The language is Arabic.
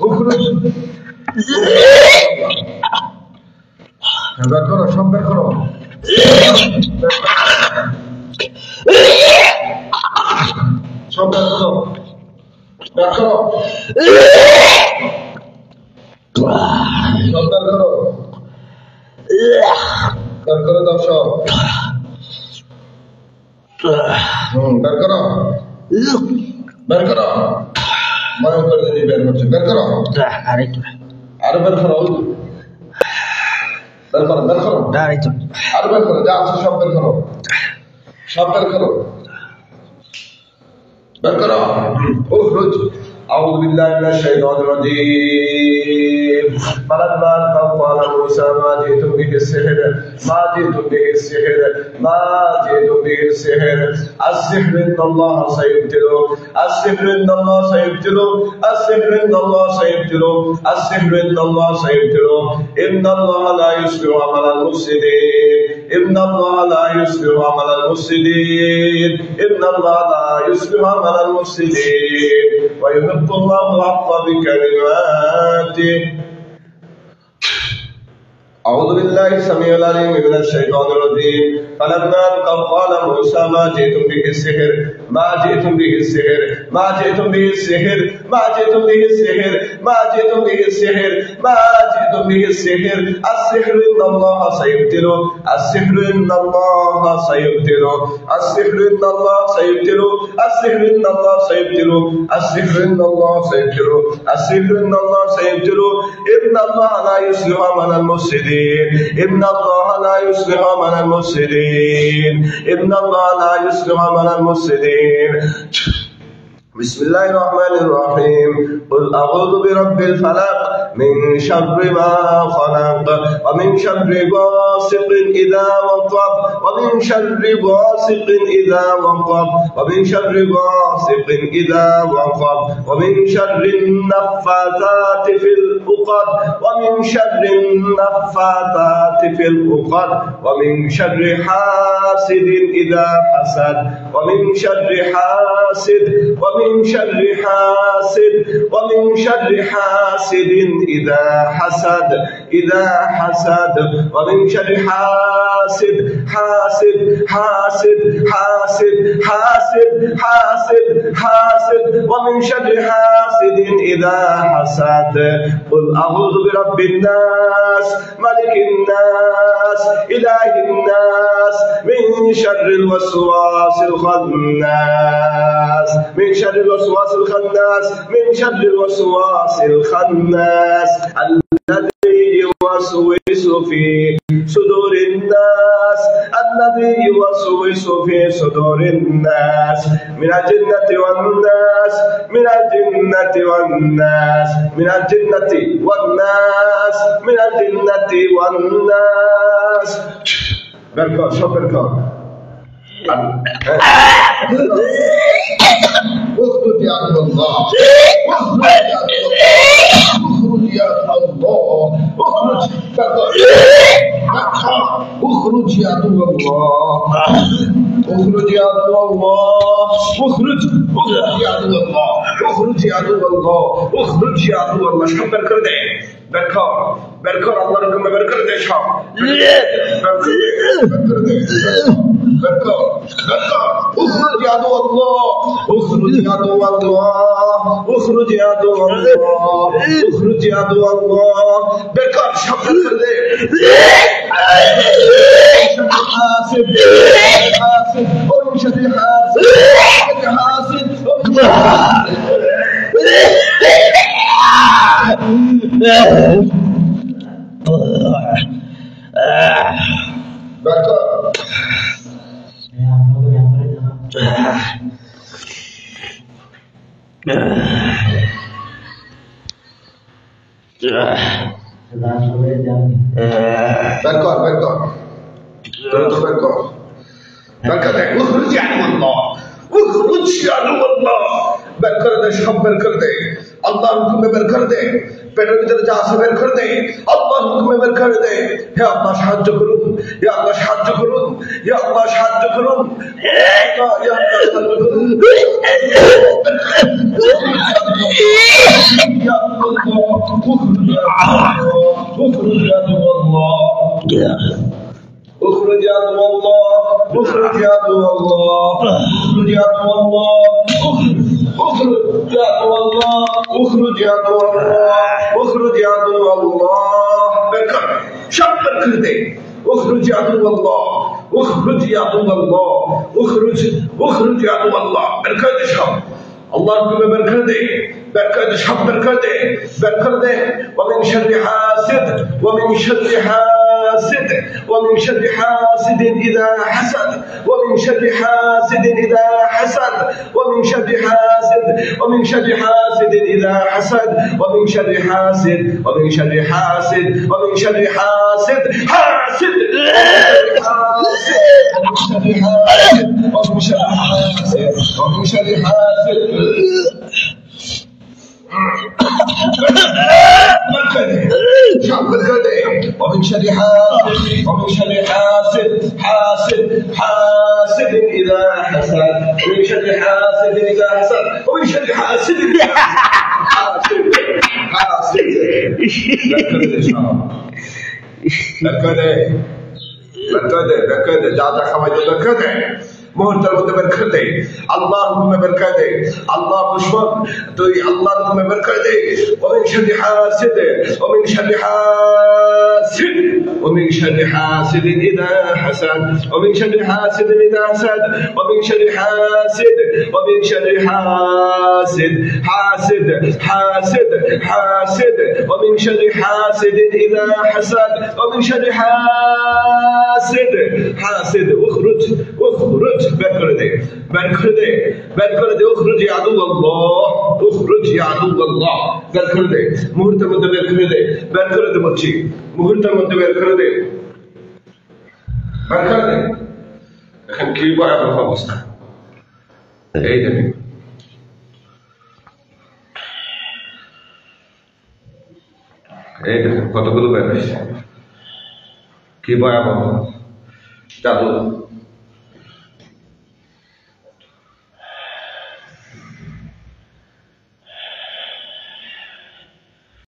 اخرج বের করো সব বের করো সব বের করো বের করো সব বের করো বের করে দাও সব বের করো বের করো মনে করে দিদি বের করছে বের করো আরো বের করো বের করো বের করো আরো বের করো যা আছে সব বের করো সব বের করো বের করো اخرج أعوذ بالله من الشيطان الرجيم فلما قال موسى ما جئتم به السحر ما جئتم به السحر ما جئتم به السحر السحر إن الله سيبتله السحر إن الله سيبتله السحر إن الله سيبتله السحر إن الله سيبتله إن الله لا يصلح عمل المفسدين إن الله لا يصلح عمل المفسدين إن الله لا يصلح عمل المفسدين ويحب الله الحق بكلماته أعوذ بالله السميع العليم من الشيطان الرجيم فلما قال موسى ما جئتم به السحر ما جئتم به السحر ما جئتم به السحر ما جئتم به السحر ما جئتم به السحر ما جئتم به السحر السحر إن الله سيبتله السحر إن الله سيبتله السحر إن الله سيبتله السحر إن الله سيبتله السحر إن الله سيبتله السحر إن الله سيبتله إن الله لا يصلح عمل المفسدين إن الله لا يصلح عمل المفسدين إن الله لا يصلح عمل المفسدين بسم الله الرحمن الرحيم قل أعوذ برب الفلق من شر ما خلق ومن شر غاسق إذا وقب ومن شر غاسق إذا وقب ومن شر غاسق إذا وقب ومن شر النفاثات في العقد ومن شر النفاثات في العقد ومن شر حاسد إذا حسد ومن شر حاسد ومن شر حاسد ومن شر حاسد إذا حسد ومن شر حاسد حاسد حاسد حاسد حاسد حاسد حاسد ومن شر حاسد إذا حسد قل أعوذ برب الناس ملك الناس إله الناس من شر الوسواس الخناس من شر الوسواس الخناس من شر الوسواس الخناس الذي يوسوس في صدور الناس الذي يوسوس في صدور الناس من الجنة والناس من الجنة والناس من الجنة والناس من الجنة والناس بركة شو بركة اخرج يا الله اخرج يا الله اخرج اخرج يا الله اخرج يا الله اخرج يا الله اخرج يا الله اخرج يا الله شو بركر دے بركر الله رقم بركر دے شام بركر دے بركر اخرج يا الله اخرج يا الله اخرج يا الله اخرج يا الله بركر شام بركر دے حاسب حاسب انشد حاسب حاسب بركر اخرج يا الله اخرج يا الله بركر دے شب بركر دے আল্লাহর হুকুমে বের করে দে, পেটের ভিতরে যা আছে বের করে দে, আল্লাহর হুকুমে বের করে দে। হে আল্লাহ সাহায্য করুন, হে আল্লাহ সাহায্য করুন, হে আল্লাহ সাহায্য করুন, হে আল্লাহ সাহায্য করুন। اخرج يا عدو الله، اخرج يا عدو الله، اخرج يا عدو الله، اخرج يا عدو الله، اخرج يا عدو الله، اخرج يا عدو الله. بكر شب بكر دے اخرج يا عدو الله، اخرج يا عدو الله، اخرج يا عدو الله. بكر دے شب الله تمہیں برکت دے، برکت شب برکت دے، برکت دے. ومن شر حاسد، ومن شر حاسد، ومن شر حاسد إذا حسد، ومن شر حاسد إذا حسد، ومن شر حاسد، ومن شر حاسد إذا حسد، ومن شر حاسد، ومن شر حاسد، ومن شر حاسد، حاسد، ومن شر حاسد، ومن شر حاسد. ومن شر حاسد، ومن شر حاسد، حاسد، حاسد إذا حسد، ومن شر حاسد إذا حسد، ومن شر حاسد إذا حاسد، حاسد. ज़्यादा खवाई तो बरकत है, मुहूर्तेर मধ্যে बरकत है, আল্লাহর হুকুমে बरकत है, আল্লাহ দুশমন তুই আল্লাহর হুকুমে बरकत है. ومن شر حاسد، ومن شر حاسد، ومن شر حاسد إذا حسد، ومن شر حاسد إذا حسد، ومن شر حاسد، ومن شر حاسد، حاسد، حاسد، حاسد، ومن شر حاسد إذا حسد، ومن شر حاسد، حاسد. اخرج، اخرج বের করে দে, বের করে দে, বের করে দে. اخرج يا عدو الله، اخرج يا عدو الله. বের করে দে, মুহূর্তের মধ্যে বের করে দে, বের করে দে বলছি, মুহূর্তের মধ্যে বের করে দে, বের করে দে. এখন কি ভয়াবহ অবস্থা, এই দেখেন এই দেখেন কতগুলো বের হয়েছে, কি ভয়াবহ জাদু.